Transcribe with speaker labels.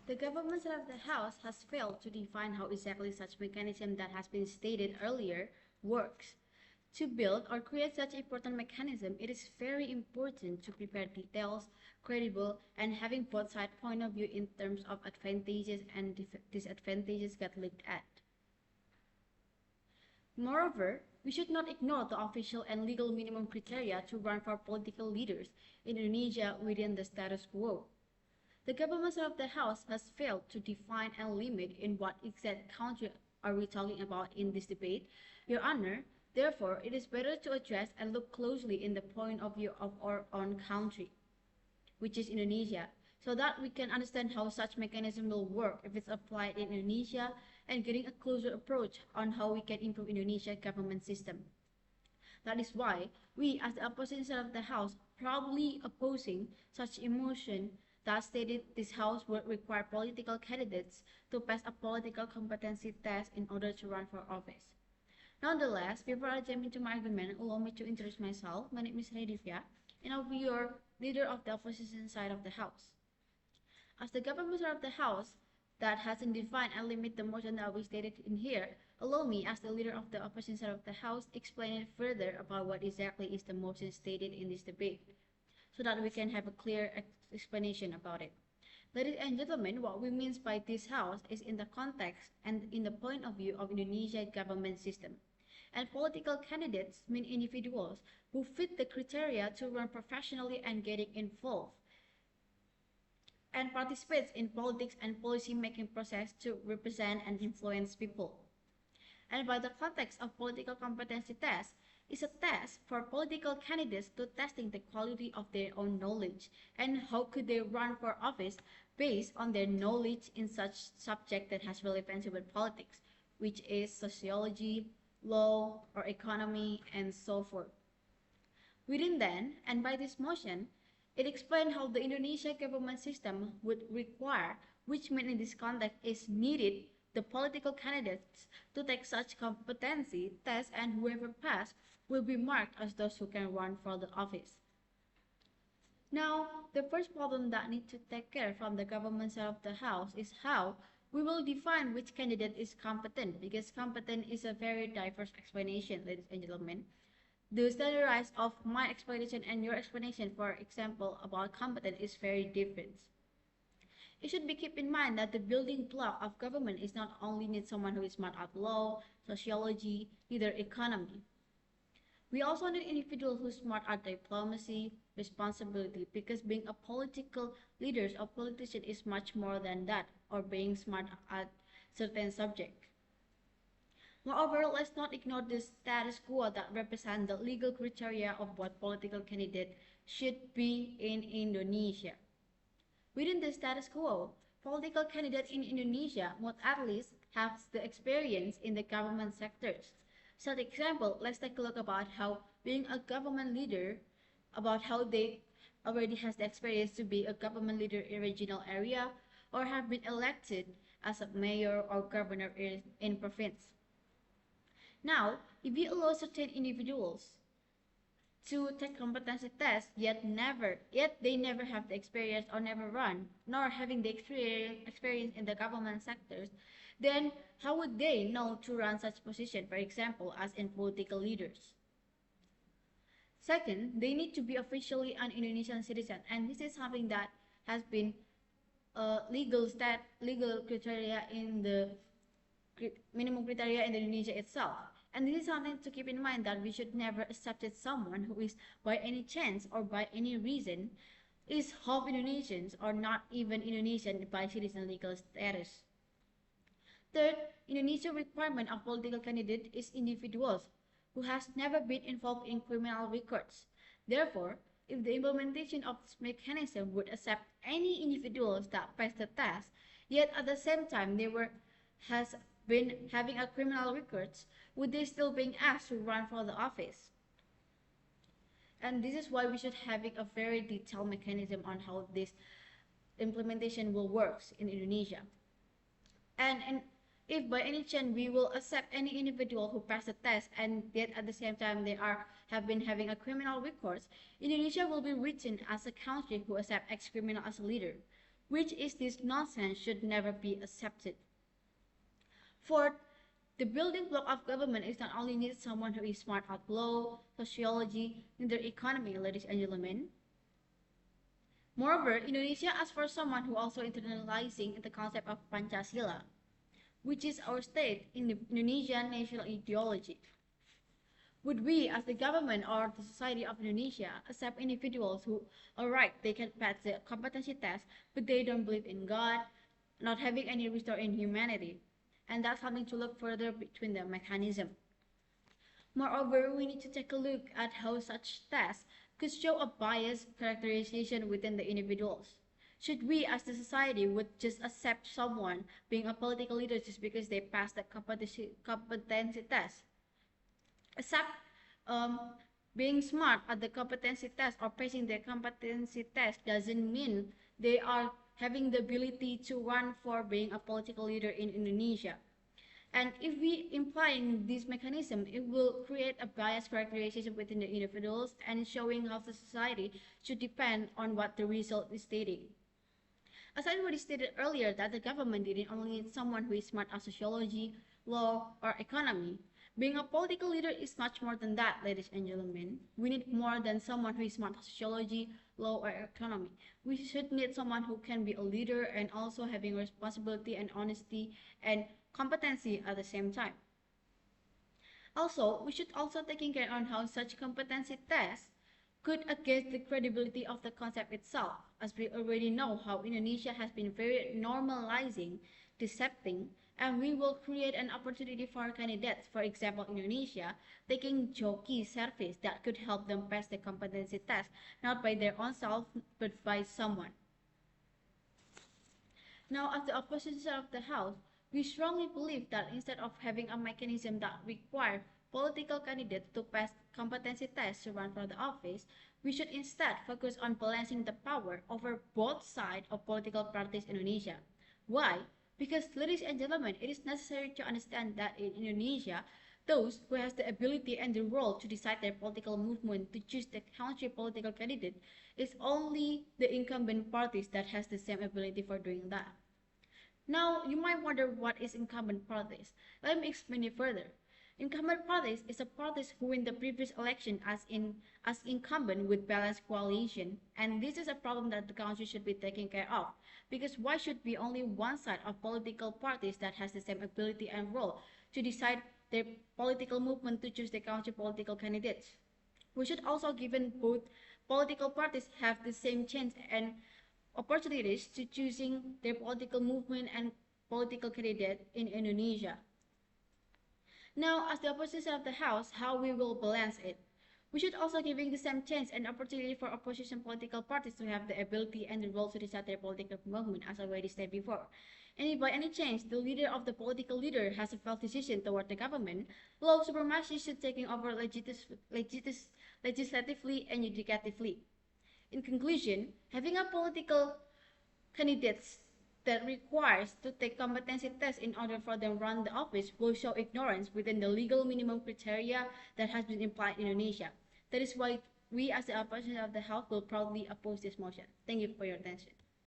Speaker 1: The government side of the House has failed to define how exactly such mechanism that has been stated earlier works. To build or create such important mechanism, it is very important to prepare details, credible, and having both side point of view in terms of advantages and disadvantages get looked at. Moreover, we should not ignore the official and legal minimum criteria to run for political leaders in Indonesia within the status quo. The government side of the House has failed to define and limit in what exact country are we talking about in this debate, Your Honor. Therefore, it is better to address and look closely in the point of view of our own country, which is Indonesia, so that we can understand how such mechanism will work if it's applied in Indonesia and getting a closer approach on how we can improve Indonesia government system. That is why we, as the opposition side of the House, proudly opposing such emotion that stated this House would require political candidates to pass a political competency test in order to run for office. Nonetheless, before I jump into my argument, allow me to introduce myself. My name is Redivya, and I'll be your leader of the opposition side of the House. As the government side of the House that hasn't defined and limit the motion that we stated in here, allow me, as the leader of the opposition side of the House, explain it further about what exactly is the motion stated in this debate, so that we can have a clear explanation about it. Ladies and gentlemen, what we mean by this House is in the context and in the point of view of Indonesia government system. And political candidates mean individuals who fit the criteria to run professionally and getting involved and participates in politics and policy making process to represent and influence people. And by the context of political competency test is a test for political candidates to testing the quality of their own knowledge and how could they run for office based on their knowledge in such subject that has relevancy with politics, which is sociology, law, or economy, and so forth. Within then, and by this motion, it explained how the Indonesia government system would require, which meant in this context is needed, the political candidates to take such competency test, and whoever passed will be marked as those who can run for the office. Now, the first problem that need to take care from the government side of the House is how we will define which candidate is competent, because competent is a very diverse explanation, ladies and gentlemen. The standardized of my explanation and your explanation, for example, about competent is very different. It should be kept in mind that the building block of government is not only need someone who is smart at law, sociology, neither economy. We also need individuals who are smart at diplomacy, responsibility, because being a political leader or politician is much more than that, or being smart at certain subject. Moreover, let's not ignore the status quo that represents the legal criteria of what political candidate should be in Indonesia. Within the status quo, political candidates in Indonesia must at least have the experience in the government sectors. So, for example, let's take a look about how being a government leader, about how they already has the experience to be a government leader in regional area or have been elected as a mayor or governor in province. Now, if we allow certain individuals to take competency tests yet they never have the experience or never run, nor having the experience in the government sectors, then how would they know to run such position, for example, as in political leaders? Second, they need to be officially an Indonesian citizen, and this is something that has been legal criteria in the minimum criteria in Indonesia itself. And this is something to keep in mind, that we should never accept someone who is by any chance or by any reason is half Indonesians or not even Indonesian by citizen legal status. Third, Indonesia requirement of political candidate is individuals who has never been involved in criminal records. Therefore, if the implementation of this mechanism would accept any individuals that pass the test, yet at the same time has been having a criminal records, would they still being asked to run for the office? And this is why we should having a very detailed mechanism on how this implementation will work in Indonesia. And if by any chance we will accept any individual who passed the test and yet at the same time they have been having a criminal records, Indonesia will be written as a country who accept ex-criminal as a leader, which is this nonsense should never be accepted. Fourth, the building block of government is not only need someone who is smart at law, sociology, and their economy, ladies and gentlemen. Moreover, Indonesia asks for someone who also internalizing the concept of Pancasila, which is our state in the Indonesian national ideology. Would we, as the government or the society of Indonesia, accept individuals who, alright, they can pass the competency test, but they don't believe in God, not having any restore in humanity? And that's something to look further between the mechanism. Moreover, we need to take a look at how such tests could show a biased characterization within the individuals. Should we as the society would just accept someone being a political leader just because they passed the competency test? Except being smart at the competency test or passing the competency test doesn't mean they are having the ability to run for being a political leader in Indonesia. And if we implying this mechanism, it will create a biased characterization within the individuals and showing how the society should depend on what the result is stating. As I already stated earlier, that the government didn't only need someone who is smart at sociology, law, or economy. Being a political leader is much more than that, ladies and gentlemen. We need more than someone who is smart at sociology, law, or economy. We should need someone who can be a leader and also having responsibility and honesty and competency at the same time. Also, we should also take care on how such competency tests could against the credibility of the concept itself, as we already know how Indonesia has been very normalizing decepting, and we will create an opportunity for candidates, for example Indonesia, taking jockey service that could help them pass the competency test, not by their own self, but by someone. Now, as the opposition of the House, we strongly believe that instead of having a mechanism that requires political candidates to pass competency tests to run for the office, we should instead focus on balancing the power over both sides of political parties in Indonesia. Why? Because, ladies and gentlemen, it is necessary to understand that in Indonesia, those who has the ability and the role to decide their political movement to choose the country political candidate is only the incumbent parties that has the same ability for doing that. Now, you might wonder what is incumbent parties. Let me explain it further. Incumbent parties is a parties who win the previous election as incumbent with balanced coalition, and this is a problem that the country should be taking care of. Because why should be only one side of political parties that has the same ability and role to decide their political movement to choose the country political candidates? We should also given both political parties have the same chance and opportunities to choosing their political movement and political candidate in Indonesia. Now, as the opposition of the House, how we will balance it? We should also giving the same chance and opportunity for opposition political parties to have the ability and the role to decide their political movement, as I already said before. And if by any chance the leader of the political leader has a failed decision toward the government, law supremacy should taking over legislatively and judicatively. In conclusion, having a political candidates that requires to take competency tests in order for them to run the office will show ignorance within the legal minimum criteria that has been implied in Indonesia. That is why we as the opposition of the House will proudly oppose this motion. Thank you for your attention.